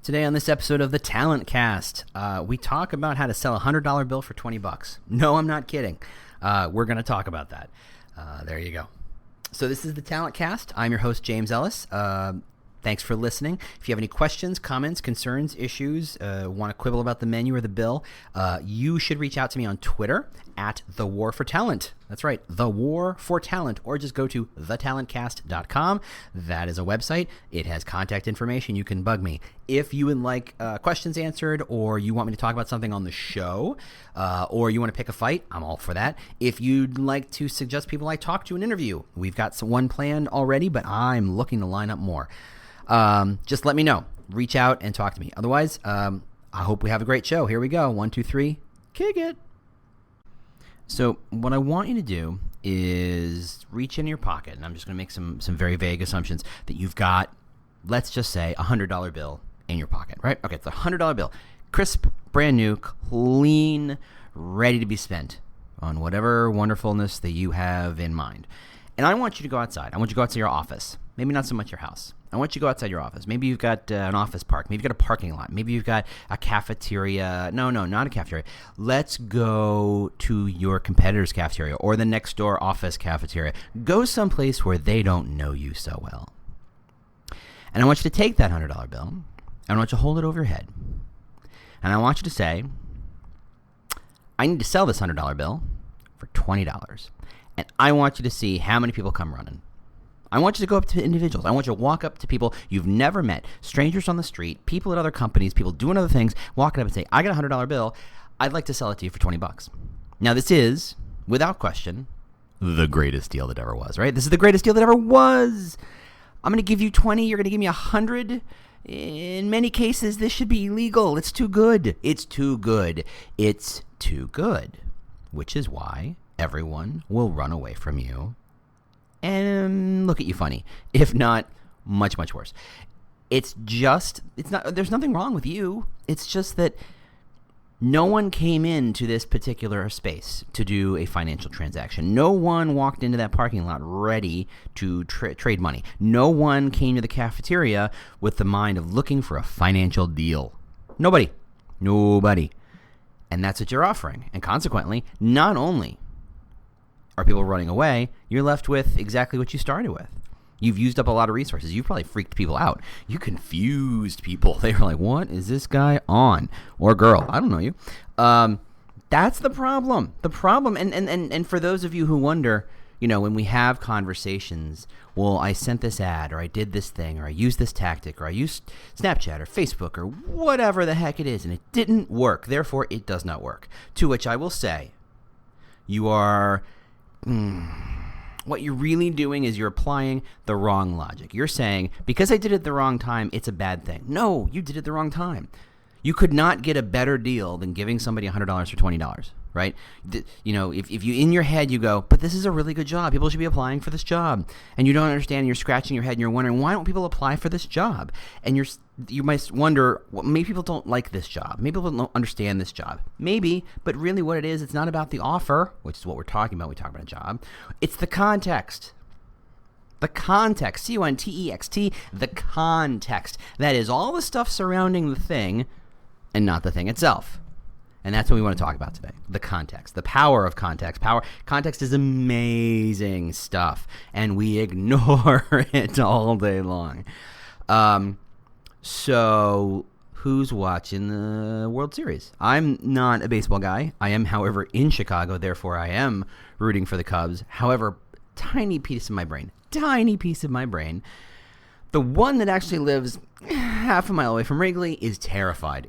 Today on this episode of the Talent Cast, we talk about how to sell a $100 bill for $20. No, I'm not kidding. We're going to talk about that. There you go. So this is the Talent Cast. I'm your host, James Ellis. Thanks for listening. If you have any questions, comments, concerns, issues, want to quibble about the menu or the bill, you should reach out to me on Twitter at The War for Talent. That's right, The War for Talent, or just go to thetalentcast.com. That is a website. It has contact information. You can bug me. If you would like questions answered, or you want me to talk about something on the show, or you want to pick a fight, I'm all for that. If you'd like to suggest people I talk to an interview, we've got one planned already, but I'm looking to line up more. Just let me know. Reach out and talk to me. Otherwise, I hope we have a great show. Here we go. 1, 2, 3. Kick it. So what I want you to do is reach into your pocket, and I'm just going to make some very vague assumptions that you've got, let's just say, a $100 bill in your pocket, right? Okay, it's a $100 bill. Crisp, brand new, clean, ready to be spent on whatever wonderfulness that you have in mind. And I want you to go outside. I want you to go outside your office. Maybe not so much your house. I want you to go outside your office. Maybe you've got an office park. Maybe you've got a parking lot. Maybe you've got a cafeteria. No, not a cafeteria. Let's go to your competitor's cafeteria or the next door office cafeteria. Go someplace where they don't know you so well. And I want you to take that $100 bill, and I want you to hold it over your head. And I want you to say, I need to sell this $100 bill for $20. And I want you to see how many people come running. I want you to go up to individuals. I want you to walk up to people you've never met, strangers on the street, people at other companies, people doing other things, walking up and say, I got a $100 bill. I'd like to sell it to you for $20. Now, this is, without question, the greatest deal that ever was, right? This is the greatest deal that ever was. I'm going to give you 20. You're going to give me 100. In many cases, this should be illegal. It's too good. It's too good. It's too good, which is why everyone will run away from you and look at you funny, if not much, much worse. There's nothing wrong with you. It's just that no one came into this particular space to do a financial transaction. No one walked into that parking lot ready to trade money. No one came to the cafeteria with the mind of looking for a financial deal. Nobody. And that's what you're offering. And consequently, not only are people running away, you're left with exactly what you started with. You've used up a lot of resources. You've probably freaked people out. You confused people. They were like, what is this guy on? Or girl. I don't know you. That's the problem. And for those of you who wonder, when we have conversations, well, I sent this ad, or I did this thing, or I used this tactic, or I used Snapchat or Facebook or whatever the heck it is, and it didn't work. Therefore, it does not work. To which I will say, you are... what you're really doing is you're applying the wrong logic. You're saying, because I did it the wrong time, it's a bad thing. No, you did it the wrong time. You could not get a better deal than giving somebody $100 for $20, right? If you in your head you go, but this is a really good job. People should be applying for this job. And you don't understand, and you're scratching your head and you're wondering, why don't people apply for this job? And you might wonder, well, maybe people don't like this job. Maybe people don't understand this job. Maybe, but really what it is, it's not about the offer, which is what we're talking about when we talk about a job. It's the context. The context, C-O-N-T-E-X-T, the context. That is all the stuff surrounding the thing and not the thing itself. And that's what we want to talk about today, the context, the power of context. Context is amazing stuff, and we ignore it all day long. So who's watching the World Series? I'm not a baseball guy. I am, however, in Chicago. Therefore, I am rooting for the Cubs. However, tiny piece of my brain, the one that actually lives half a mile away from Wrigley is terrified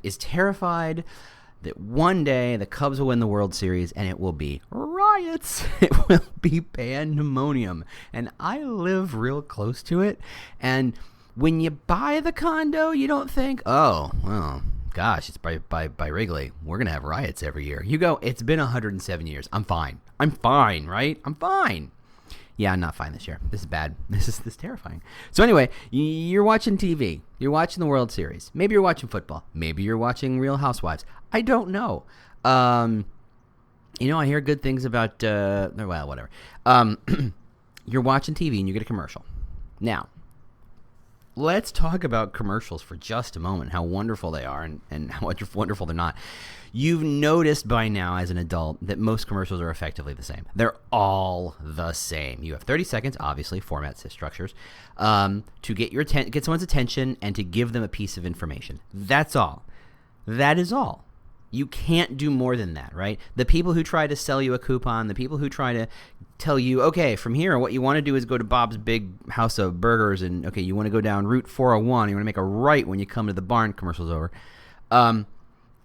that one day the Cubs will win the World Series and it will be riots. It will be pandemonium. And I live real close to it. And when you buy the condo, you don't think, oh, well, gosh, it's by Wrigley. We're going to have riots every year. You go, it's been 107 years. I'm fine, right? I'm fine. Yeah, I'm not fine this year. This is bad. This is terrifying. So anyway, you're watching TV. You're watching the World Series. Maybe you're watching football. Maybe you're watching Real Housewives. I don't know. I hear good things about, whatever. You're watching TV and you get a commercial. Now, let's talk about commercials for just a moment, how wonderful they are and how wonderful they're not. You've noticed by now as an adult that most commercials are effectively the same. They're all the same. You have 30 seconds, obviously, format structures, to get someone's attention and to give them a piece of information. That's all. That is all. You can't do more than that, right? The people who try to sell you a coupon, the people who try to tell you, okay, from here, what you want to do is go to Bob's Big House of Burgers, and okay, you want to go down Route 401, you want to make a right when you come to the barn, commercial's over.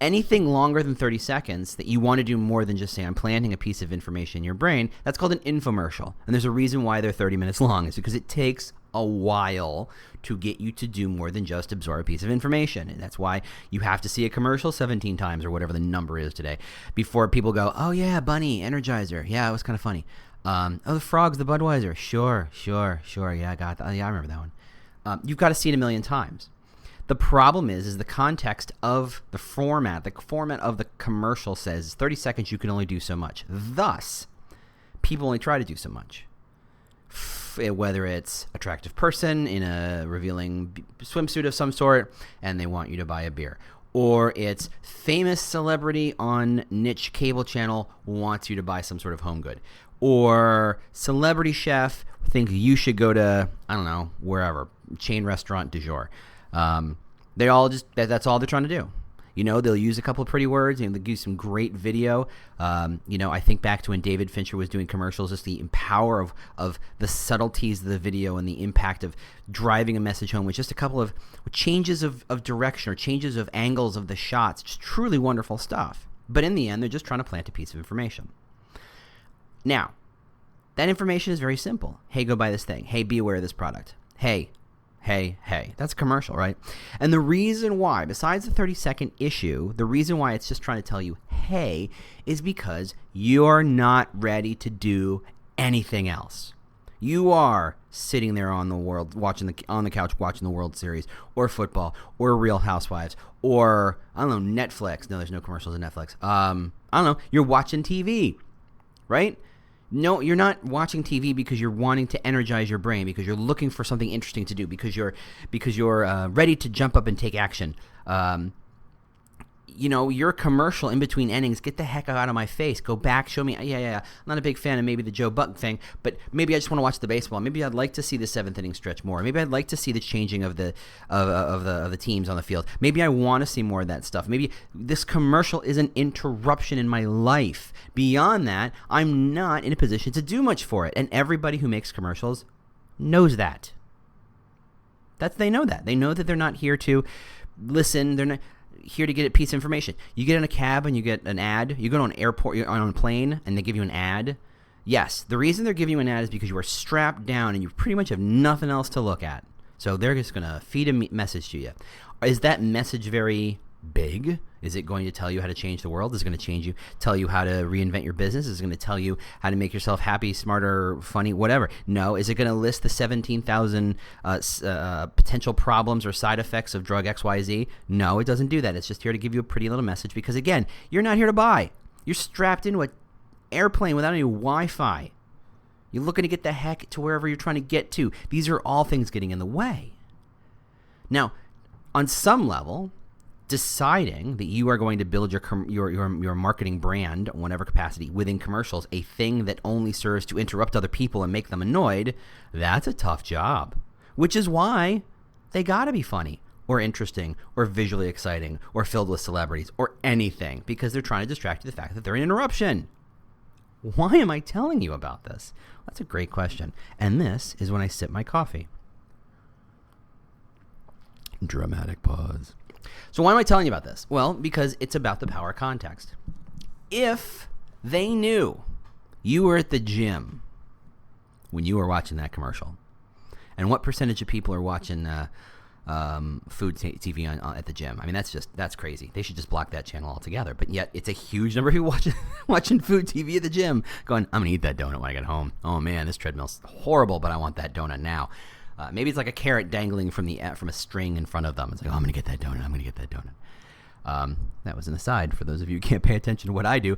Anything longer than 30 seconds that you want to do more than just say, I'm planting a piece of information in your brain, that's called an infomercial. And there's a reason why they're 30 minutes long. It's because it takes a while to get you to do more than just absorb a piece of information. And that's why you have to see a commercial 17 times or whatever the number is today before people go, oh yeah, Bunny, Energizer. Yeah, it was kind of funny. Oh, the frogs, the Budweiser. Sure. Yeah, I got that. Yeah, I remember that one. You've got to see it a million times. The problem is the context of the format. The format of the commercial says 30 seconds, you can only do so much. Thus, people only try to do so much. Whether it's attractive person in a revealing swimsuit of some sort and they want you to buy a beer. Or it's famous celebrity on niche cable channel wants you to buy some sort of home good. Or celebrity chef thinks you should go to, I don't know, wherever, chain restaurant du jour. They all just, that's all they're trying to do. You know, they'll use a couple of pretty words and they'll give some great video. You know, I think back to when David Fincher was doing commercials, just the power of the subtleties of the video and the impact of driving a message home with just a couple of changes of direction or changes of angles of the shots. Just truly wonderful stuff. But in the end, they're just trying to plant a piece of information. Now, that information is very simple. Hey, go buy this thing. Hey, be aware of this product. Hey. That's a commercial, right? And the reason why, besides the 30-second issue, the reason why it's just trying to tell you, hey, is because you're not ready to do anything else. You are sitting there on the couch watching the World Series or football or Real Housewives or, I don't know, Netflix. No, there's no commercials on Netflix. I don't know. You're watching TV, right? No, you're not watching TV because you're wanting to energize your brain, because you're looking for something interesting to do, because you're ready to jump up and take action. You know, your commercial in between innings, get the heck out of my face. Go back, show me. Yeah. I'm not a big fan of maybe the Joe Buck thing, but maybe I just want to watch the baseball. Maybe I'd like to see the seventh inning stretch more. Maybe I'd like to see the changing of the teams on the field. Maybe I want to see more of that stuff. Maybe this commercial is an interruption in my life. Beyond that, I'm not in a position to do much for it. And everybody who makes commercials knows that. They know that. They know that they're not here to listen. They're not here to get a piece of information. You get in a cab and you get an ad. You go to an airport, you're on a plane, and they give you an ad. Yes, the reason they're giving you an ad is because you are strapped down and you pretty much have nothing else to look at. So they're just going to feed a message to you. Is that message very big? Is it going to tell you how to change the world? Is it going to tell you how to reinvent your business? Is it going to tell you how to make yourself happy, smarter, funny, whatever? No. Is it going to list the 17,000 potential problems or side effects of drug XYZ? No, it doesn't do that. It's just here to give you a pretty little message because, again, you're not here to buy. You're strapped into an airplane without any Wi-Fi. You're looking to get the heck to wherever you're trying to get to. These are all things getting in the way. Now, on some level, deciding that you are going to build your marketing brand, whatever capacity, within commercials, a thing that only serves to interrupt other people and make them annoyed, that's a tough job. Which is why they got to be funny or interesting or visually exciting or filled with celebrities or anything, because they're trying to distract you the fact that they're an interruption. Why am I telling you about this? That's a great question. And this is when I sip my coffee. Dramatic pause. So why am I telling you about this? Well, because it's about the power of context. If they knew you were at the gym when you were watching that commercial, and what percentage of people are watching food TV at the gym? I mean, that's crazy. They should just block that channel altogether. But yet, it's a huge number of people watching food TV at the gym, going, "I'm gonna eat that donut when I get home. Oh man, this treadmill's horrible, but I want that donut now." Maybe it's like a carrot dangling from a string in front of them. It's like, oh, I'm going to get that donut. I'm going to get that donut. That was an aside for those of you who can't pay attention to what I do.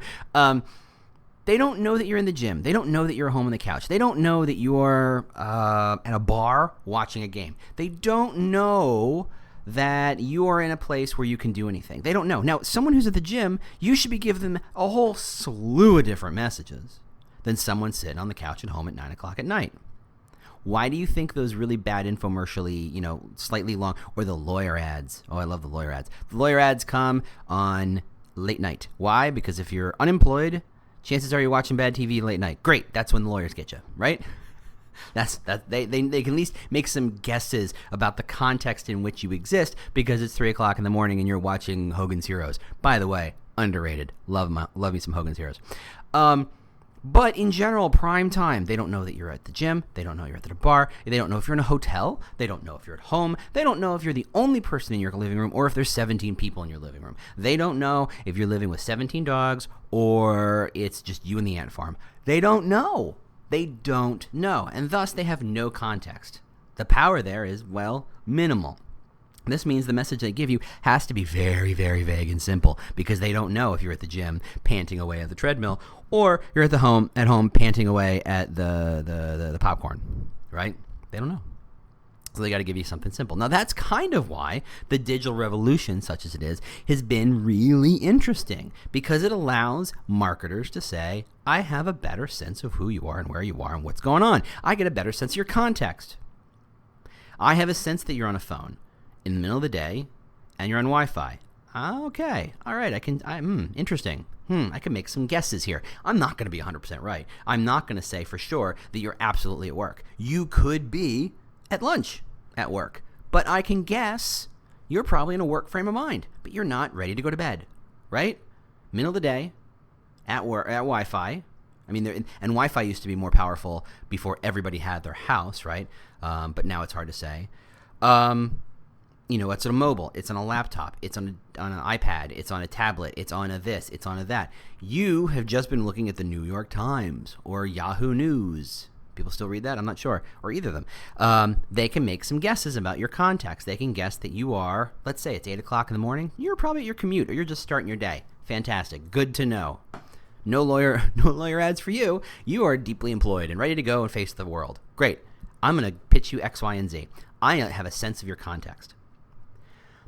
They don't know that you're in the gym. They don't know that you're home on the couch. They don't know that you're at a bar watching a game. They don't know that you are in a place where you can do anything. They don't know. Now, someone who's at the gym, you should be giving them a whole slew of different messages than someone sitting on the couch at home at 9 o'clock at night. Why do you think those really bad infomercially, slightly long, or the lawyer ads? Oh, I love the lawyer ads. The lawyer ads come on late night. Why? Because if you're unemployed, chances are you're watching bad TV late night. Great. That's when the lawyers get you, right? They can at least make some guesses about the context in which you exist because it's 3 o'clock in the morning and you're watching Hogan's Heroes. By the way, underrated. Love me some Hogan's Heroes. But in general, prime time, they don't know that you're at the gym. They don't know you're at the bar. They don't know if you're in a hotel. They don't know if you're at home. They don't know if you're the only person in your living room or if there's 17 people in your living room. They don't know if you're living with 17 dogs or it's just you and the ant farm. They don't know. They don't know. And thus, they have no context. The power there is, minimal. This means the message they give you has to be very, very vague and simple because they don't know if you're at the gym panting away at the treadmill or you're at home panting away at the popcorn, right? They don't know. So they got to give you something simple. Now, that's kind of why the digital revolution, such as it is, has been really interesting because it allows marketers to say, I have a better sense of who you are and where you are and what's going on. I get a better sense of your context. I have a sense that you're on a phone in the middle of the day and you're on Wi-Fi. Okay. All right. Interesting. I can make some guesses here. I'm not going to be 100% right. I'm not going to say for sure that you're absolutely at work. You could be at lunch at work, but I can guess you're probably in a work frame of mind, but you're not ready to go to bed, right? Middle of the day at work, at Wi-Fi. And Wi-Fi used to be more powerful before everybody had their house, right? But now it's hard to say. It's on a mobile, it's on a laptop, it's on an iPad, it's on a tablet, it's on a this, it's on a that. You have just been looking at the New York Times or Yahoo News. People still read that? I'm not sure. Or either of them. They can make some guesses about your context. They can guess that you are, let's say it's 8 o'clock in the morning. You're probably at your commute or you're just starting your day. Fantastic. Good to know. No lawyer ads for you. You are deeply employed and ready to go and face the world. Great. I'm going to pitch you X, Y, and Z. I have a sense of your context.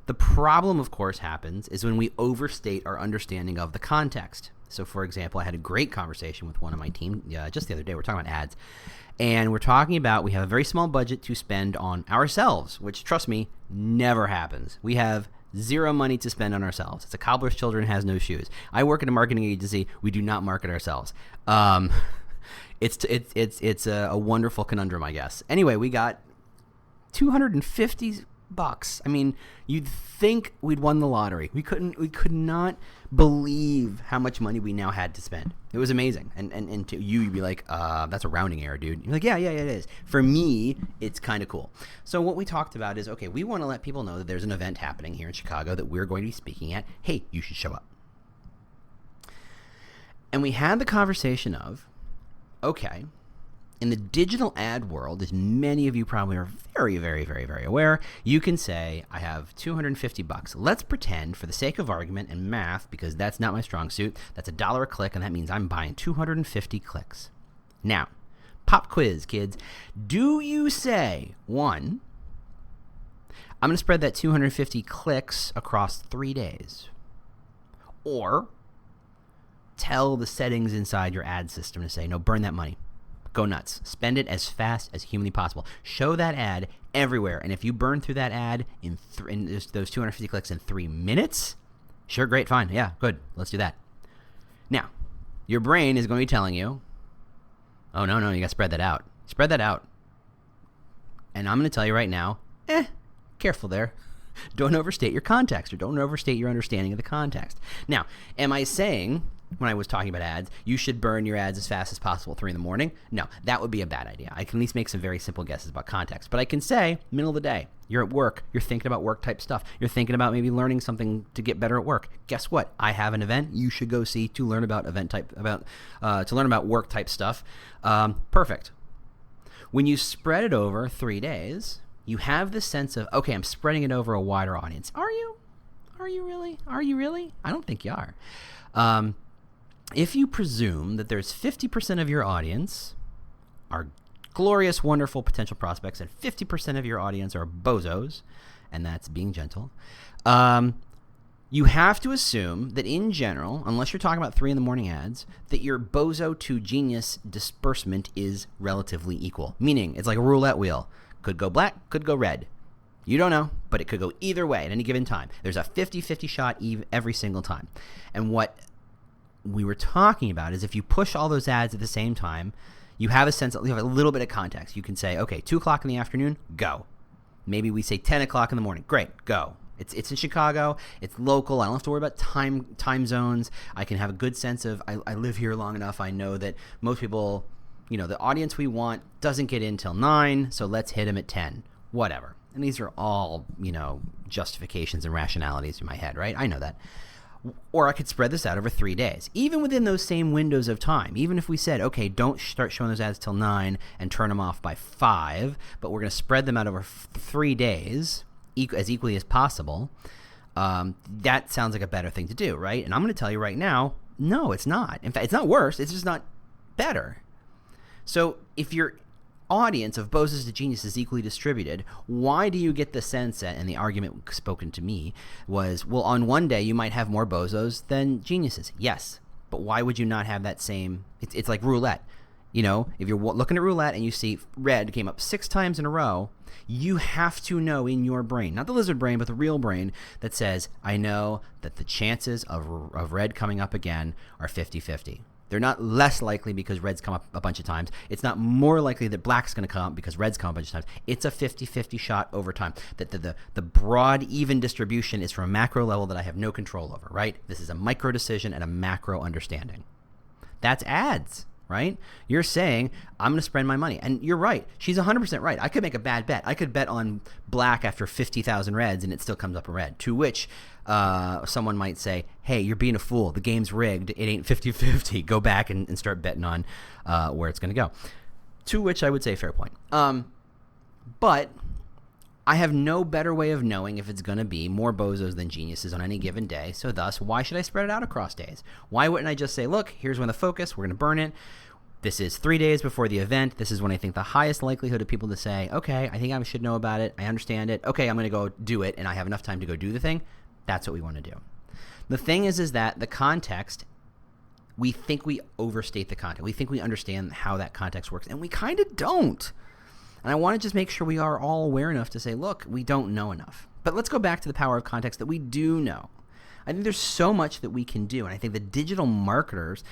The problem, of course, happens is when we overstate our understanding of the context. So, for example, I had a great conversation with one of my team just the other day. We're talking about ads. And we're talking about we have a very small budget to spend on ourselves, which, trust me, never happens. We have zero money to spend on ourselves. It's a cobbler's children has no shoes. I work at a marketing agency. We do not market ourselves. It's a wonderful conundrum, I guess. Anyway, we got $250. I mean, you'd think we'd won the lottery. We could not believe how much money we now had to spend. It was amazing. And to you'd be like, that's a rounding error, dude. You're like, yeah, it is. For me, it's kind of cool. So what we talked about is, okay, we want to let people know that there's an event happening here in Chicago that we're going to be speaking at. Hey, you should show up. And we had the conversation of, okay, in the digital ad world, as many of you probably are very, very, very, very aware, you can say, I have $250. Let's pretend, for the sake of argument and math, because that's not my strong suit, that's $1 a click, and that means I'm buying 250 clicks. Now, pop quiz, kids. Do you say, 1, I'm going to spread that 250 clicks across 3 days? Or tell the settings inside your ad system to say, no, burn that money. Go nuts. Spend it as fast as humanly possible. Show that ad everywhere. And if you burn through that ad in those 250 clicks in 3 minutes, sure, great, fine. Yeah, good. Let's do that. Now, your brain is going to be telling you, oh, no, you got to spread that out. Spread that out. And I'm going to tell you right now, careful there. Don't overstate your context or don't overstate your understanding of the context. Now, am I saying, when I was talking about ads, you should burn your ads as fast as possible at 3 in the morning? No, that would be a bad idea. I can at least make some very simple guesses about context. But I can say, middle of the day, you're at work, you're thinking about work type stuff, you're thinking about maybe learning something to get better at work. Guess what? I have an event you should go see to learn about to learn about work type stuff. Perfect. When you spread it over 3 days, you have this sense of, okay, I'm spreading it over a wider audience. Are you? Are you really? I don't think you are. if you presume that there's 50% of your audience are glorious, wonderful potential prospects, and 50% of your audience are bozos, and that's being gentle, you have to assume that in general, unless you're talking about 3 a.m. ads, that your bozo to genius disbursement is relatively equal. Meaning, it's like a roulette wheel. Could go black, could go red. You don't know, but it could go either way at any given time. There's a 50-50 shot every single time. And what we were talking about is if you push all those ads at the same time, you have you have a little bit of context. You can say, okay, 2 o'clock in the afternoon, go. Maybe we say 10 o'clock in the morning. Great, go. It's in Chicago. It's local. I don't have to worry about time zones. I can have a good sense of I live here long enough. I know that most people, the audience we want doesn't get in till 9, so let's hit them at 10. Whatever. And these are all, justifications and rationalities in my head, right? I know that. Or I could spread this out over 3 days. Even within those same windows of time, even if we said, okay, don't start showing those ads till 9 and turn them off by 5, but we're going to spread them out over 3 days as equally as possible, that sounds like a better thing to do, right? And I'm going to tell you right now, no, it's not. In fact, it's not worse. It's just not better. So if your audience of bozos to genius is equally distributed, why do you get the sense that, and the argument spoken to me was, well, on one day you might have more bozos than geniuses. Yes, but why would you not have that same, it's like roulette. If you're looking at roulette and you see red came up 6 times in a row, you have to know in your brain, not the lizard brain, but the real brain that says, I know that the chances of red coming up again are 50-50. They're not less likely because red's come up a bunch of times. It's not more likely that black's going to come up because red's come up a bunch of times. It's a 50-50 shot over time. That the broad, even distribution is from a macro level that I have no control over, right? This is a micro decision and a macro understanding. That's ads, right? You're saying, I'm going to spend my money. And you're right. She's 100% right. I could make a bad bet. I could bet on black after 50,000 reds and it still comes up a red. To which someone might say, hey, you're being a fool. The game's rigged. It ain't 50-50. Go back and start betting on where it's going to go. To which I would say, fair point. But I have no better way of knowing if it's going to be more bozos than geniuses on any given day. So thus, why should I spread it out across days? Why wouldn't I just say, look, here's when the focus, we're going to burn it. This is 3 days before the event. This is when I think the highest likelihood of people to say, okay, I think I should know about it. I understand it. Okay, I'm going to go do it, and I have enough time to go do the thing. That's what we want to do. The thing is that the context, we think we overstate the context. We think we understand how that context works, and we kind of don't. And I want to just make sure we are all aware enough to say, look, we don't know enough. But let's go back to the power of context that we do know. I think there's so much that we can do, and I think the digital marketers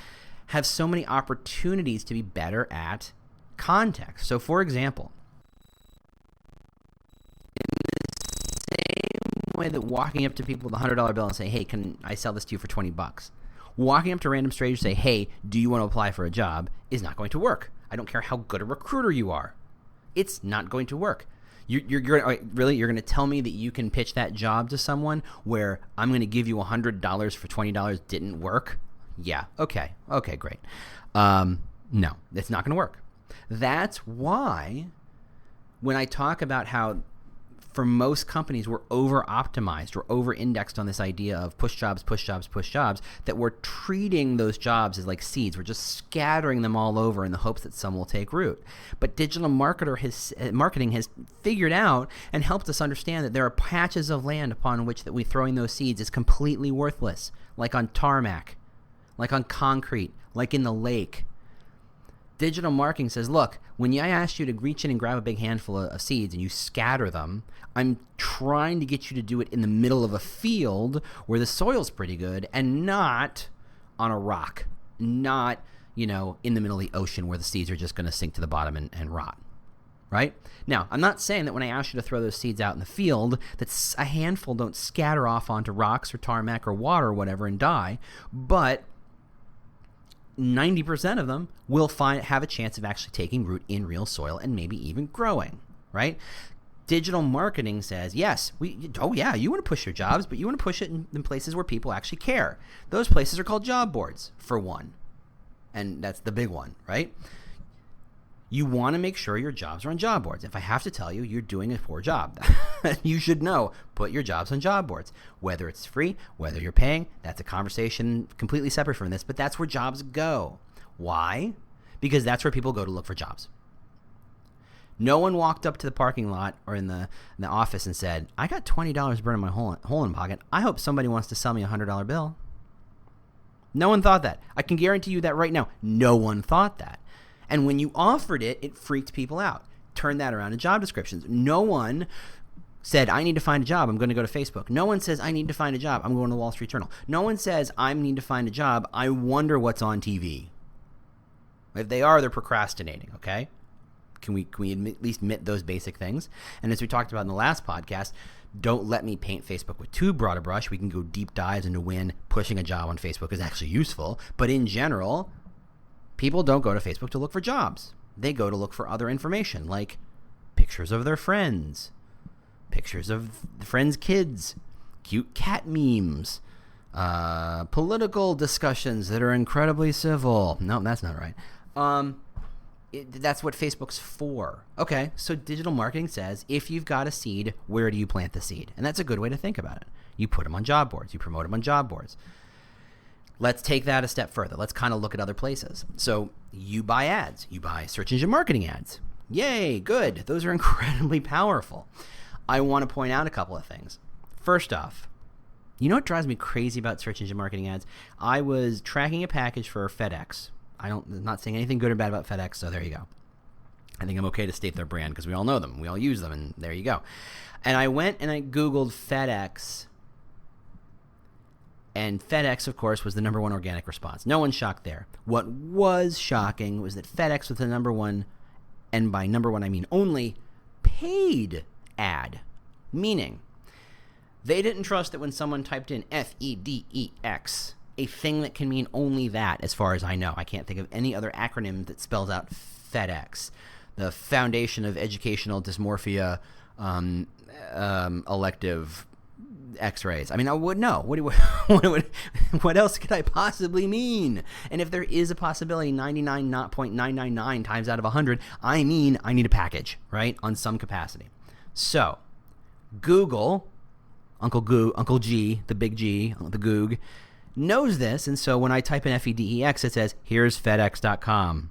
have so many opportunities to be better at context. So, for example, way that walking up to people with a $100 bill and say, hey, can I sell this to you for $20? Walking up to random strangers and say, hey, do you want to apply for a job is not going to work. I don't care how good a recruiter you are. It's not going to work. You're going to tell me that you can pitch that job to someone where I'm going to give you $100 for $20 didn't work? Yeah. Okay, great. No, it's not going to work. That's why when I talk about how for most companies, we're over-optimized, we're over-indexed on this idea of push jobs, that we're treating those jobs as like seeds. We're just scattering them all over in the hopes that some will take root. But digital marketing has figured out and helped us understand that there are patches of land upon which that we throwing those seeds is completely worthless, like on tarmac, like on concrete, like in the lake. Digital marketing says, look, when I ask you to reach in and grab a big handful of seeds and you scatter them, I'm trying to get you to do it in the middle of a field where the soil's pretty good and not on a rock, not, in the middle of the ocean where the seeds are just going to sink to the bottom and rot, right? Now, I'm not saying that when I ask you to throw those seeds out in the field, that a handful don't scatter off onto rocks or tarmac or water or whatever and die, but 90% of them will have a chance of actually taking root in real soil and maybe even growing, right? Digital marketing says, yes, you want to push your jobs, but you want to push it in places where people actually care. Those places are called job boards, for one. And that's the big one, right? You want to make sure your jobs are on job boards. If I have to tell you, you're doing a poor job. You should know, put your jobs on job boards. Whether it's free, whether you're paying, that's a conversation completely separate from this, but that's where jobs go. Why? Because that's where people go to look for jobs. No one walked up to the parking lot or in the office and said, I got $20 burning my hole in my pocket. I hope somebody wants to sell me a $100 bill. No one thought that. I can guarantee you that right now. No one thought that. And when you offered it, it freaked people out. Turn that around in job descriptions. No one said, I need to find a job. I'm going to go to Facebook. No one says, I need to find a job. I'm going to the Wall Street Journal. No one says, I need to find a job. I wonder what's on TV. If they are, they're procrastinating, okay? Can we at least admit those basic things? And as we talked about in the last podcast, don't let me paint Facebook with too broad a brush. We can go deep dives into when pushing a job on Facebook is actually useful. But in general, people don't go to Facebook to look for jobs. They go to look for other information, like pictures of their friends, pictures of friends' kids, cute cat memes, political discussions that are incredibly civil. No, that's not right. That's what Facebook's for. Okay, so digital marketing says, if you've got a seed, where do you plant the seed? And that's a good way to think about it. You put them on job boards. You promote them on job boards. Let's take that a step further. Let's kind of look at other places. So you buy ads. You buy search engine marketing ads. Yay, good. Those are incredibly powerful. I want to point out a couple of things. First off, you know what drives me crazy about search engine marketing ads? I was tracking a package for FedEx. I'm not saying anything good or bad about FedEx, so there you go. I think I'm okay to state their brand because we all know them. We all use them, and there you go. And I went and I Googled FedEx, and FedEx, of course, was the number one organic response. No one's shocked there. What was shocking was that FedEx was the number one, and by number one I mean only, paid ad. Meaning, they didn't trust that when someone typed in FEDEX, a thing that can mean only that, as far as I know. I can't think of any other acronym that spells out FedEx, the Foundation of Educational Dysmorphia Elective X-rays. I mean, I would know. What else could I possibly mean? And if there is a possibility, 99.999 times out of 100, I mean I need a package, right, on some capacity. So, Google, Uncle G, the big G, the Goog, knows this, and so when I type in FEDEX, it says, here's FedEx.com,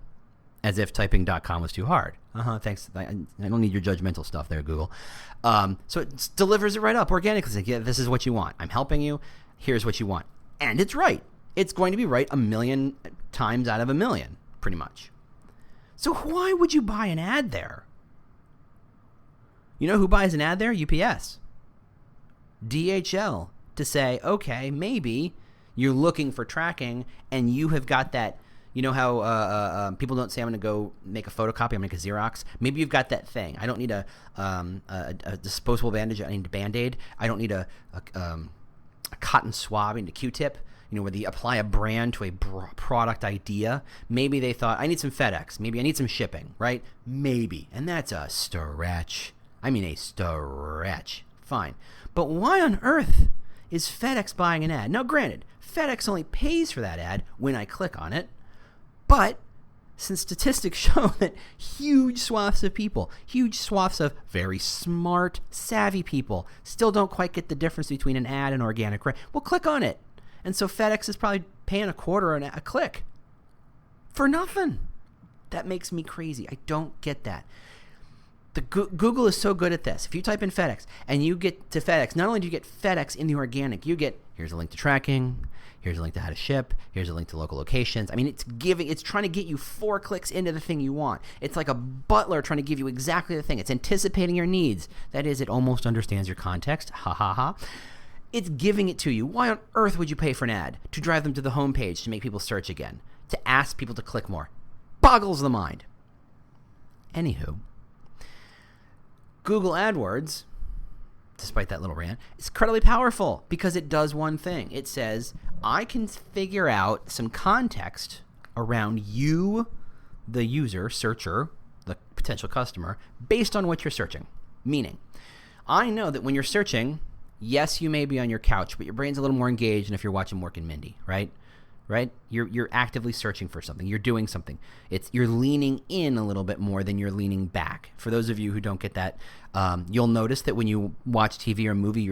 as if typing .com was too hard. Thanks. I don't need your judgmental stuff there, Google. So it delivers it right up organically. It's like, yeah, this is what you want. I'm helping you. Here's what you want. And it's right. It's going to be right 1,000,000 times out of 1,000,000, pretty much. So why would you buy an ad there? You know who buys an ad there? UPS. DHL, to say, okay, maybe you're looking for tracking, and you have got that. You know how people don't say, I'm going to go make a photocopy, I'm going to make a Xerox? Maybe you've got that thing. I don't need a disposable bandage. I need a Band-Aid. I don't need a cotton swab. I need a Q-tip. You know, where they apply a brand to a product idea. Maybe they thought, I need some FedEx. Maybe I need some shipping, right? Maybe. And that's a stretch. I mean a stretch. Fine. But why on earth is FedEx buying an ad? Now, granted, FedEx only pays for that ad when I click on it, but since statistics show that huge swaths of people, huge swaths of very smart, savvy people still don't quite get the difference between an ad and organic, well, click on it. And so FedEx is probably paying $0.25 a click for nothing. That makes me crazy. I don't get that. Google is so good at this. If you type in FedEx and you get to FedEx, not only do you get FedEx in the organic, you get, here's a link to tracking, here's a link to how to ship, here's a link to local locations. I mean, it's trying to get you 4 clicks into the thing you want. It's like a butler trying to give you exactly the thing. It's anticipating your needs. That is, it almost understands your context. Ha ha ha. It's giving it to you. Why on earth would you pay for an ad? To drive them to the homepage, to make people search again, to ask people to click more. Boggles the mind. Anywho, Google AdWords, despite that little rant, is incredibly powerful because it does one thing. It says, I can figure out some context around you, the user, searcher, the potential customer, based on what you're searching. Meaning, I know that when you're searching, yes, you may be on your couch, but your brain's a little more engaged than if you're watching Mork and Mindy, right? right? You're actively searching for something. You're doing something. You're leaning in a little bit more than you're leaning back. For those of you who don't get that, you'll notice that when you watch TV or a movie,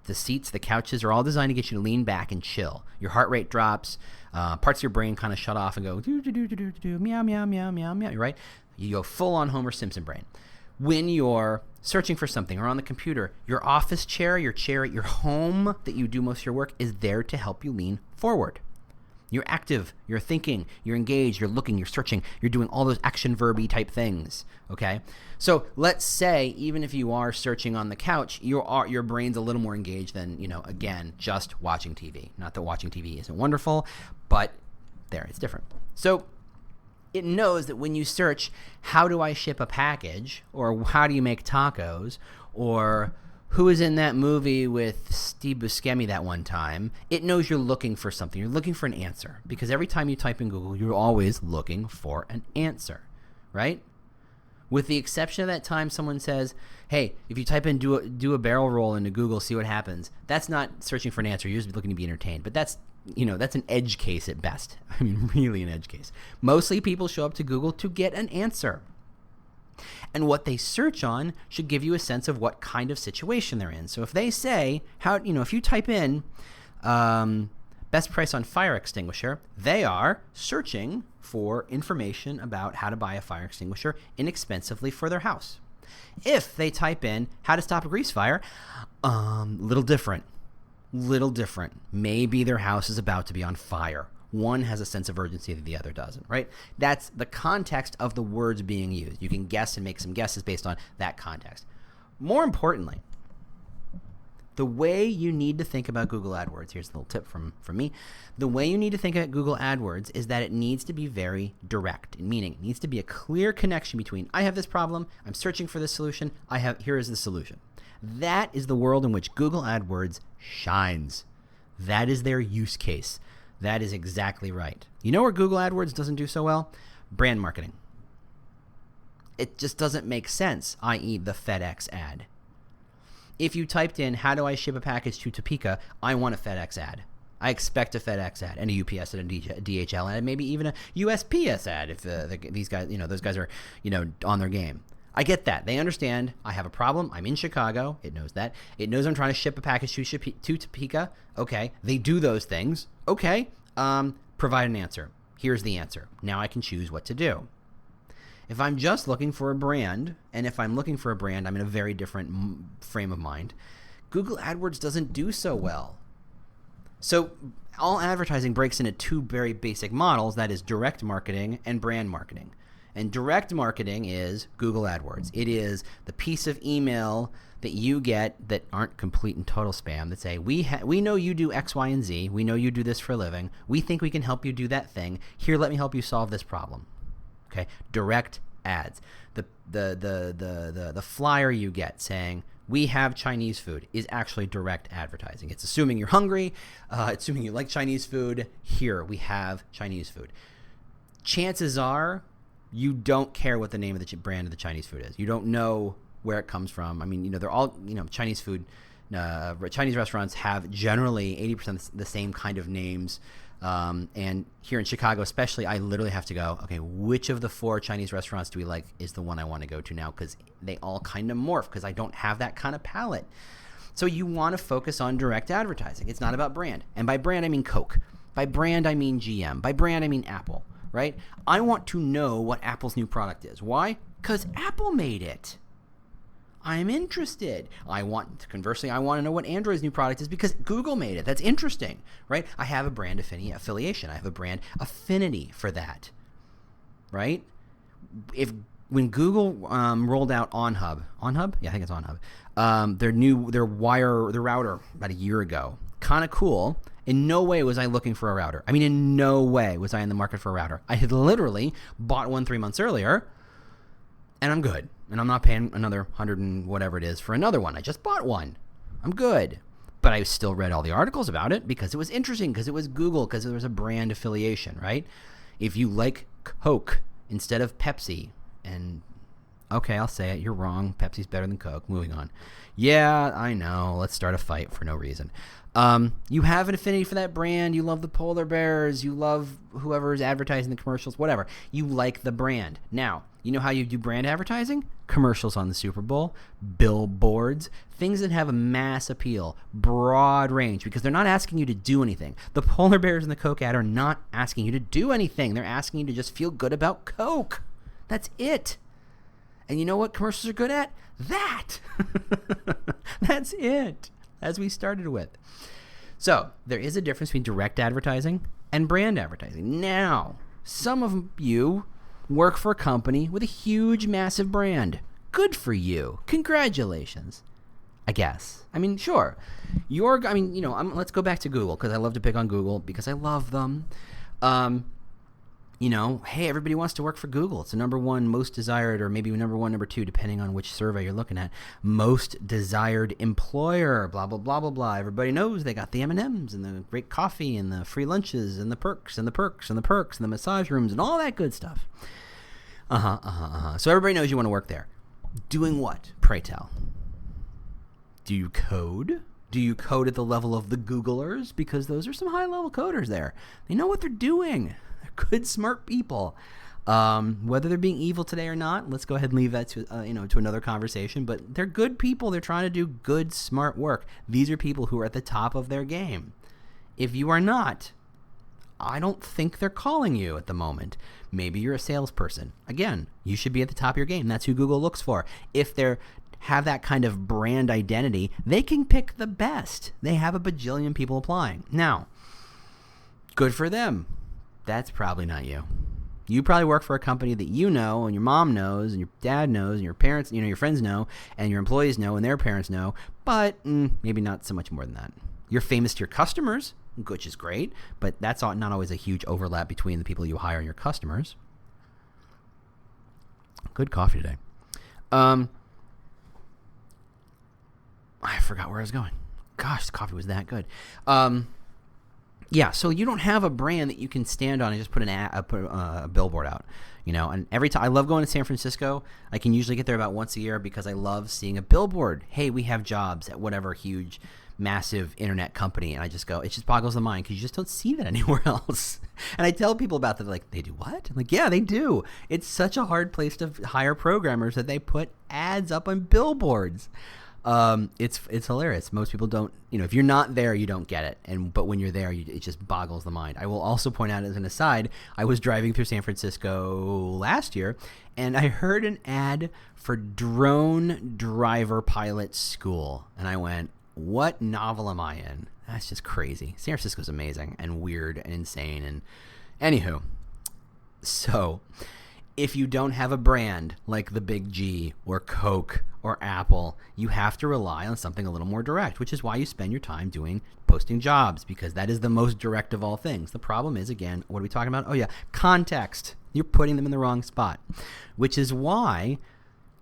the seats, the couches are all designed to get you to lean back and chill. Your heart rate drops. Parts of your brain kind of shut off and go do do do do do do meow meow meow meow meow. Right? You go full on Homer Simpson brain. When you're searching for something or on the computer, your office chair, your chair at your home that you do most of your work is there to help you lean forward. You're active, you're thinking, you're engaged, you're looking, you're searching, you're doing all those action verby type things, okay? So let's say even if you are searching on the couch, your brain's a little more engaged than, again, just watching TV. Not that watching TV isn't wonderful, but there, it's different. So it knows that when you search, how do I ship a package, or how do you make tacos, or who is in that movie with Steve Buscemi that one time, it knows you're looking for something. You're looking for an answer. Because every time you type in Google, you're always looking for an answer, right? With the exception of that time someone says, hey, if you type in do a barrel roll into Google, see what happens. That's not searching for an answer. You're just looking to be entertained. But that's an edge case at best. I mean, really an edge case. Mostly people show up to Google to get an answer. And what they search on should give you a sense of what kind of situation they're in. So if they say, if you type in best price on fire extinguisher, they are searching for information about how to buy a fire extinguisher inexpensively for their house. If they type in how to stop a grease fire, little different. Maybe their house is about to be on fire. One has a sense of urgency that the other doesn't, right? That's the context of the words being used. You can guess and make some guesses based on that context. More importantly, the way you need to think about Google AdWords, here's a little tip from me. The way you need to think about Google AdWords is that it needs to be very direct, meaning it needs to be a clear connection between I have this problem, I'm searching for this solution, here is the solution. That is the world in which Google AdWords shines. That is their use case. That is exactly right. You know where Google AdWords doesn't do so well? Brand marketing. It just doesn't make sense, i.e. the FedEx ad. If you typed in, how do I ship a package to Topeka, I want a FedEx ad. I expect a FedEx ad and a UPS and a DHL ad, and maybe even a USPS ad if these guys, those guys are, on their game. I get that. They understand I have a problem. I'm in Chicago. It knows that. It knows I'm trying to ship a package to Topeka. Okay. They do those things. Okay. Provide an answer. Here's the answer. Now I can choose what to do. If I'm just looking for a brand, and if I'm looking for a brand, I'm in a very different frame of mind. Google AdWords doesn't do so well. So all advertising breaks into two very basic models. That is direct marketing and brand marketing. And direct marketing is Google AdWords. It is the piece of email that you get that aren't complete and total spam that say, we know you do X, Y, and Z. We know you do this for a living. We think we can help you do that thing. Here, let me help you solve this problem. Okay, direct ads. The flyer you get saying, we have Chinese food is actually direct advertising. It's assuming you're hungry. It's assuming you like Chinese food. Here, we have Chinese food. Chances are, you don't care what the name of the brand of the Chinese food is. You don't know where it comes from. I mean, they're all, Chinese food. Chinese restaurants have generally 80% the same kind of names. And here in Chicago especially, I literally have to go, okay, which of the 4 Chinese restaurants do we like is the one I want to go to now? Because they all kind of morph because I don't have that kind of palette. So you want to focus on direct advertising. It's not about brand. And by brand, I mean Coke. By brand, I mean GM. By brand, I mean Apple. Right? I want to know what Apple's new product is. Why? Because Apple made it. I'm interested. Conversely, I want to know what Android's new product is because Google made it. That's interesting, right? I have a brand affiliation. I have a brand affinity for that, right? When Google rolled out OnHub, yeah, I think it's OnHub, their router about a year ago, kind of cool. In no way was I looking for a router. I mean, in no way was I in the market for a router. I had literally bought one 3 months earlier, and I'm good. And I'm not paying another 100 and whatever it is for another one. I just bought one. I'm good. But I still read all the articles about it because it was interesting, because it was Google, because there was a brand affiliation, right? If you like Coke instead of Pepsi and Okay, I'll say it. You're wrong. Pepsi's better than Coke. Moving on. Yeah, I know. Let's start a fight for no reason. You have an affinity for that brand. You love the polar bears. You love whoever's advertising the commercials, whatever. You like the brand. Now, you know how you do brand advertising? Commercials on the Super Bowl, billboards, things that have a mass appeal, broad range, because they're not asking you to do anything. The polar bears and the Coke ad are not asking you to do anything. They're asking you to just feel good about Coke. That's it. And you know what commercials are good at? That. That's it. As we started with. So there is a difference between direct advertising and brand advertising. Now, some of you work for a company with a huge, massive brand. Good for you. Congratulations. I guess. I mean, sure. Let's go back to Google, because I love to pick on Google because I love them. Hey, everybody wants to work for Google. It's the number one most desired, or maybe number one, number two, depending on which survey you're looking at, most desired employer, blah, blah, blah, blah, blah. Everybody knows they got the M&Ms and the great coffee and the free lunches and the perks and the perks and the perks and the massage rooms and all that good stuff. So everybody knows you want to work there. Doing what, pray tell? Do you code? Do you code at the level of the Googlers? Because those are some high-level coders there. They know what they're doing. Good, smart people. Whether they're being evil today or not, let's go ahead and leave that to another conversation. But they're good people. They're trying to do good, smart work. These are people who are at the top of their game. If you are not, I don't think they're calling you at the moment. Maybe you're a salesperson. Again, you should be at the top of your game. That's who Google looks for. If they're have that kind of brand identity, they can pick the best. They have a bajillion people applying. Now, good for them. That's probably not you. You probably work for a company that you know, and your mom knows, and your dad knows, and your parents, your friends know, and your employees know, and their parents know, but maybe not so much more than that. You're famous to your customers, which is great, but that's not always a huge overlap between the people you hire and your customers. Good coffee today. I forgot where I was going. Gosh, the coffee was that good. Yeah, so you don't have a brand that you can stand on and just put a billboard out, And every time I love going to San Francisco, I can usually get there about once a year because I love seeing a billboard. Hey, we have jobs at whatever huge, massive internet company, and I just go. It just boggles the mind because you just don't see that anywhere else. And I tell people about that, like, they do what? I'm like, yeah, they do. It's such a hard place to hire programmers that they put ads up on billboards. It's hilarious. Most people don't, if you're not there, you don't get it. But when you're there, it just boggles the mind. I will also point out as an aside, I was driving through San Francisco last year and I heard an ad for drone driver pilot school. And I went, what novel am I in? That's just crazy. San Francisco's amazing and weird and insane. And anywho, so if you don't have a brand like the Big G or Coke or Apple, you have to rely on something a little more direct, which is why you spend your time posting jobs, because that is the most direct of all things. The problem is, again, what are we talking about? Oh yeah, context. You're putting them in the wrong spot, which is why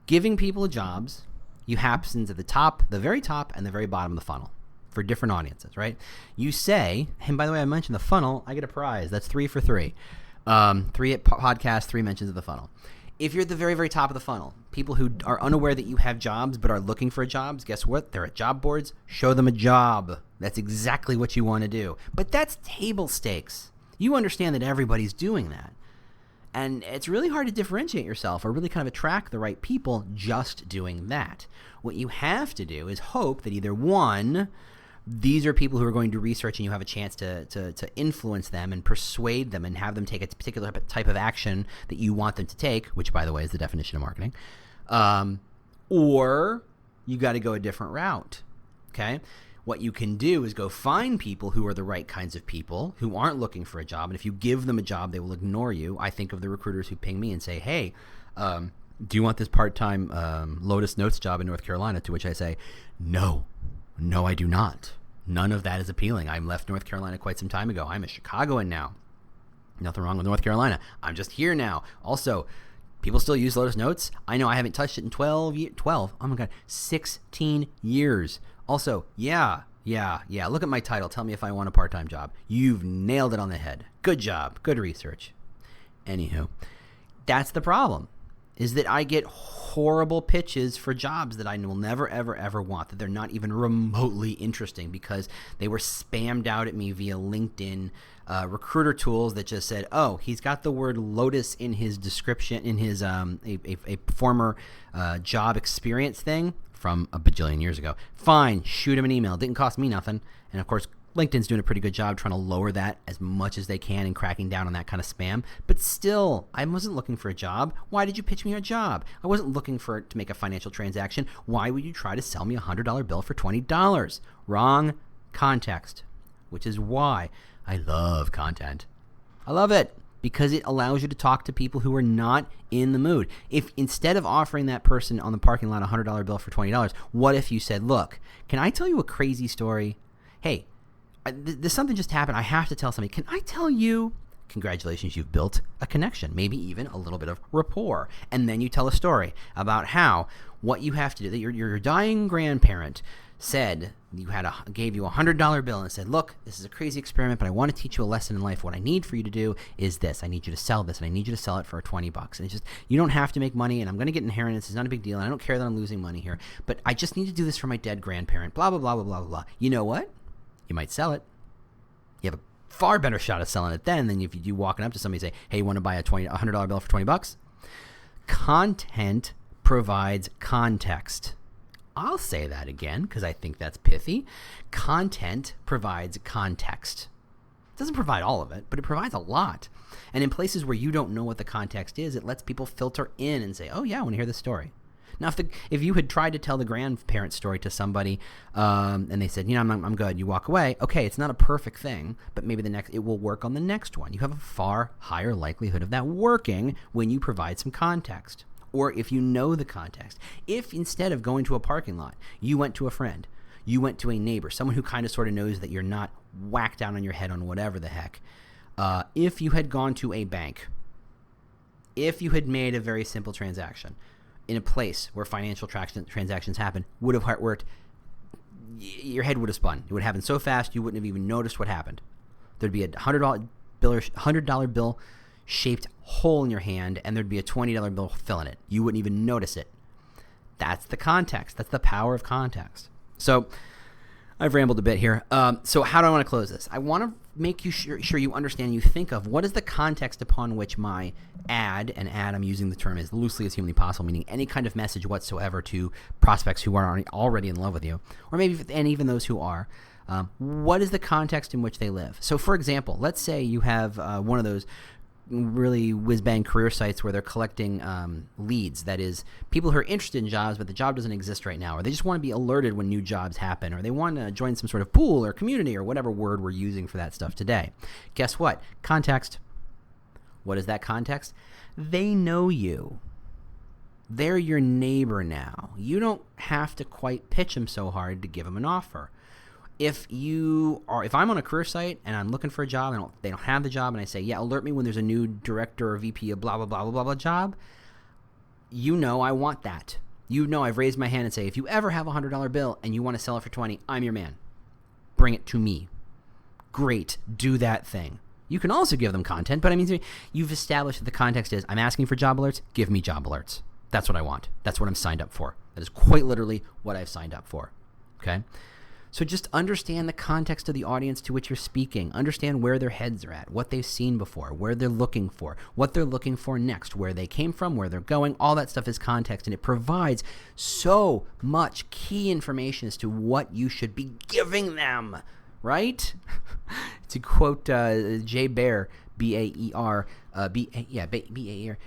giving people jobs, you happens at the top, the very top, and the very bottom of the funnel for different audiences, right? You say, and by the way, I mentioned the funnel, I get a prize. That's 3 for 3. 3 at podcast, 3 mentions of the funnel. If you're at the very, very top of the funnel, people who are unaware that you have jobs but are looking for jobs, guess what? They're at job boards. Show them a job. That's exactly what you want to do. But that's table stakes. You understand that everybody's doing that. And it's really hard to differentiate yourself or really kind of attract the right people just doing that. What you have to do is hope that either one, these are people who are going to research and you have a chance to influence them and persuade them and have them take a particular type of action that you want them to take, which, by the way, is the definition of marketing. Or you got to go a different route, okay? What you can do is go find people who are the right kinds of people who aren't looking for a job, and if you give them a job, they will ignore you. I think of the recruiters who ping me and say, hey, do you want this part-time Lotus Notes job in North Carolina? To which I say, no, I do not. None of that is appealing. I left North Carolina quite some time ago. I'm a Chicagoan now. Nothing wrong with North Carolina. I'm just here now. Also, people still use Lotus Notes. I know I haven't touched it in 12, oh my God, 16 years. Also, yeah. Look at my title. Tell me if I want a part-time job. You've nailed it on the head. Good job. Good research. Anywho, that's the problem. is that I get horrible pitches for jobs that I will never, ever, ever want, that they're not even remotely interesting because they were spammed out at me via LinkedIn recruiter tools that just said, oh, he's got the word Lotus in his description, in his a former job experience thing from a bajillion years ago. Fine, shoot him an email. Didn't cost me nothing. And of course, LinkedIn's doing a pretty good job trying to lower that as much as they can and cracking down on that kind of spam. But still, I wasn't looking for a job. Why did you pitch me a job? I wasn't looking to make a financial transaction. Why would you try to sell me a $100 bill for $20? Wrong context, which is why I love content. I love it because it allows you to talk to people who are not in the mood. If instead of offering that person on the parking lot a $100 bill for $20, what if you said, look, can I tell you a crazy story? Hey, there's something just happened. I have to tell somebody. Can I tell you? Congratulations, you've built a connection, maybe even a little bit of rapport. And then you tell a story about how what you have to do, that your dying grandparent said gave you a $100 bill and said, look, this is a crazy experiment, but I want to teach you a lesson in life. What I need for you to do is this. I need you to sell this, and I need you to sell it for $20. And it's just, you don't have to make money, and I'm going to get inheritance. It's not a big deal, and I don't care that I'm losing money here, but I just need to do this for my dead grandparent, blah, blah, blah, blah, blah, blah. You know what? You might sell it. You have a far better shot of selling it then than if you do walking up to somebody and say, hey, you want to buy a $100 bill for $20? Content provides context. I'll say that again because I think that's pithy. Content provides context. It doesn't provide all of it, but it provides a lot. And in places where you don't know what the context is, it lets people filter in and say, oh yeah, I want to hear this story. Now, if you had tried to tell the grandparent story to somebody and they said, I'm good, you walk away, okay, it's not a perfect thing, but maybe it will work on the next one. You have a far higher likelihood of that working when you provide some context, or if you know the context. If instead of going to a parking lot, you went to a friend, you went to a neighbor, someone who kind of sort of knows that you're not whacked down on your head on whatever the heck, if you had gone to a bank, if you had made a very simple transaction, in a place where financial transactions happen, would have worked, your head would have spun. It would happen so fast you wouldn't have even noticed what happened. There'd be a $100 bill shaped hole in your hand, and there'd be a $20 bill filling it. You wouldn't even notice it. That's the context. That's the power of context. So I've rambled a bit here. So how do I want to close this? I want to make you sure you understand, you think of what is the context upon which my ad, and ad I'm using the term as loosely as humanly possible, meaning any kind of message whatsoever to prospects who are already in love with you, or maybe and even those who are. What is the context in which they live? So for example, let's say you have one of those really whiz-bang career sites where they're collecting leads. That is, people who are interested in jobs, but the job doesn't exist right now, or they just want to be alerted when new jobs happen, or they want to join some sort of pool or community or whatever word we're using for that stuff today. Guess what? Context. What is that context? They know you. They're your neighbor now. You don't have to quite pitch them so hard to give them an offer. If I'm on a career site and I'm looking for a job and they don't have the job, and I say, yeah, alert me when there's a new director or VP of blah, blah, blah, blah, blah, blah job, you know I want that. You know I've raised my hand and say, if you ever have a $100 bill and you want to sell it for $20, I'm your man. Bring it to me. Great. Do that thing. You can also give them content, but I mean, you've established that the context is, I'm asking for job alerts, give me job alerts. That's what I want. That's what I'm signed up for. That is quite literally what I've signed up for. Okay? So just understand the context of the audience to which you're speaking. Understand where their heads are at, what they've seen before, where they're looking for, what they're looking for next, where they came from, where they're going. All that stuff is context, and it provides so much key information as to what you should be giving them, right? To quote Jay Baer, B-A-E-R, B-A-E-R,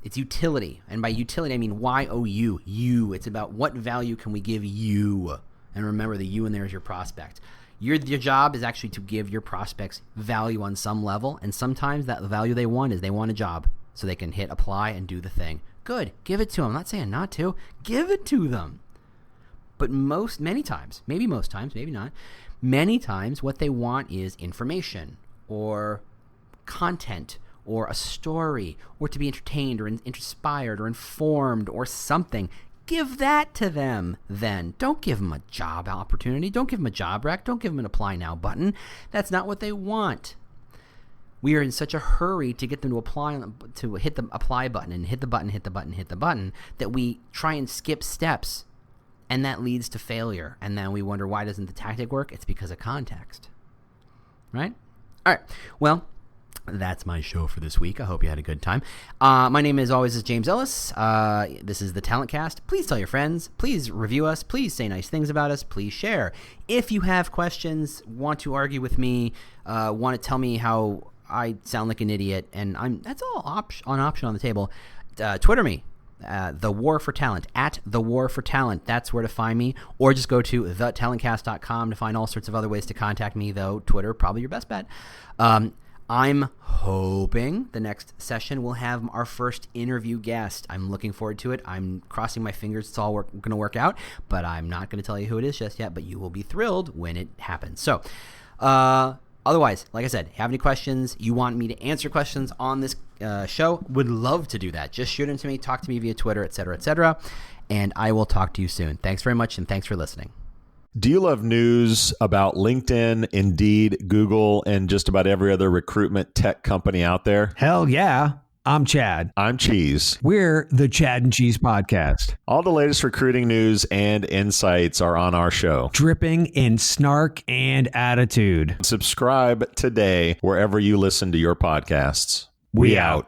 it's utility. And by utility, I mean Y-O-U, you. It's about what value can we give you. And remember, the you in there is your prospect. Your job is actually to give your prospects value on some level, and sometimes that value they want is they want a job so they can hit apply and do the thing. Good. Give it to them. I'm not saying not to. Give it to them. But many times, maybe most times, maybe not, many times what they want is information or content or a story or to be entertained or inspired or informed or something. Give that to them then. Don't give them a job opportunity. Don't give them a job rec. Don't give them an apply now button. That's not what they want. we are in such a hurry to get them to apply, to hit the apply button and hit the button that we try and skip steps, and that leads to failure. And then we wonder, why doesn't the tactic work? It's because of context, right? All right. Well, that's my show for this week. I hope you had a good time. My name, as always, is James Ellis. This is the Talent Cast. Please tell your friends. Please review us. Please say nice things about us. Please share. If you have questions, want to argue with me, want to tell me how I sound like an idiot, and that's all an option on the table. Twitter me. The War for Talent, at The War for Talent. That's where to find me. Or just go to thetalentcast.com to find all sorts of other ways to contact me, though Twitter, probably your best bet. I'm hoping the next session we'll have our first interview guest. I'm looking forward to it. I'm crossing my fingers it's all going to work out, but I'm not going to tell you who it is just yet, but you will be thrilled when it happens. So, otherwise, like I said, have any questions, you want me to answer questions on this show, would love to do that. Just shoot them to me, talk to me via Twitter, etc., and I will talk to you soon. Thanks very much, and thanks for listening. Do you love news about LinkedIn, Indeed, Google, and just about every other recruitment tech company out there? Hell yeah. I'm Chad. I'm Cheese. We're the Chad and Cheese Podcast. All the latest recruiting news and insights are on our show. Dripping in snark and attitude. Subscribe today wherever you listen to your podcasts. We out.